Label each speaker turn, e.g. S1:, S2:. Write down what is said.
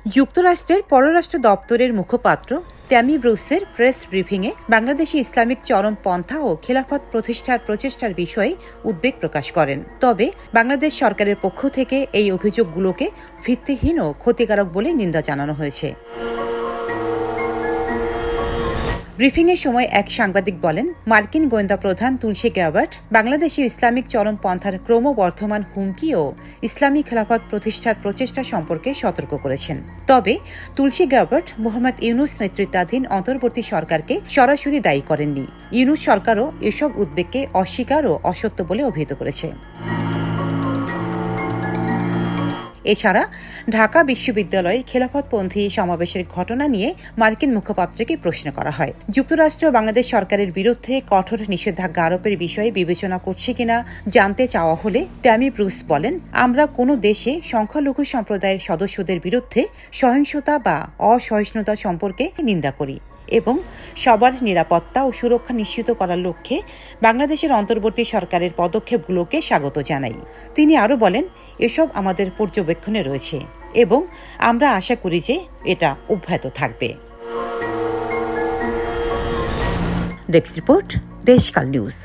S1: যুক্তরাষ্ট্রের পররাষ্ট্র দপ্তরের মুখপাত্র ট্যামি ব্রুসের প্রেস ব্রিফিংয়ে বাংলাদেশে ইসলামিক চরমপন্থা ও খেলাফত প্রতিষ্ঠার প্রচেষ্টার বিষয়ে উদ্বেগ প্রকাশ করেন। তবে বাংলাদেশ সরকারের পক্ষ থেকে এই অভিযোগগুলোকে ভিত্তিহীন ও ক্ষতিকারক বলে নিন্দা জানানো হয়েছে। ব্রিফিংয়ের সময় এক সাংবাদিক বলেন, মার্কিন গোয়েন্দা প্রধান তুলসী গ্যাবার্ট বাংলাদেশে ইসলামিক চরমপন্থার ক্রমবর্ধমান হুমকি ও ইসলামী খেলাফত প্রতিষ্ঠার প্রচেষ্টা সম্পর্কে সতর্ক করেছেন। তবে তুলসী গ্যাবার্ট মোহাম্মদ ইউনূস নেতৃত্বাধীন অন্তর্বর্তী সরকারকে সরাসরি দায়ী করেননি। ইউনূস সরকারও এসব উদ্বেগকে অস্বীকার ও অসত্য বলে অভিহিত করেছে। এছাড়া ঢাকা বিশ্ববিদ্যালয়ে খেলাফতপন্থী সমাবেশের ঘটনা নিয়ে মার্কিন মুখপাত্রকে প্রশ্ন করা হয়। যুক্তরাষ্ট্র বাংলাদেশ সরকারের বিরুদ্ধে কঠোর নিষেধাজ্ঞা আরোপের বিষয়ে বিবেচনা করছে কিনা জানতে চাওয়া হলে ট্যামি ব্রুস বলেন, আমরা কোনো দেশে সংখ্যালঘু সম্প্রদায়ের সদস্যদের বিরুদ্ধে সহিংসতা বা অসহিষ্ণুতা সম্পর্কে নিন্দা করি এবং সবার নিরাপত্তা ও সুরক্ষা নিশ্চিত করার লক্ষ্যে বাংলাদেশের অন্তর্বর্তী সরকারের পদক্ষেপগুলোকে স্বাগত জানাই। তিনি আরও বলেন, এসব আমাদের পর্যবেক্ষণে রয়েছে এবং আমরা আশা করি যে এটা অব্যাহত থাকবে। Desk report, Deshkal news.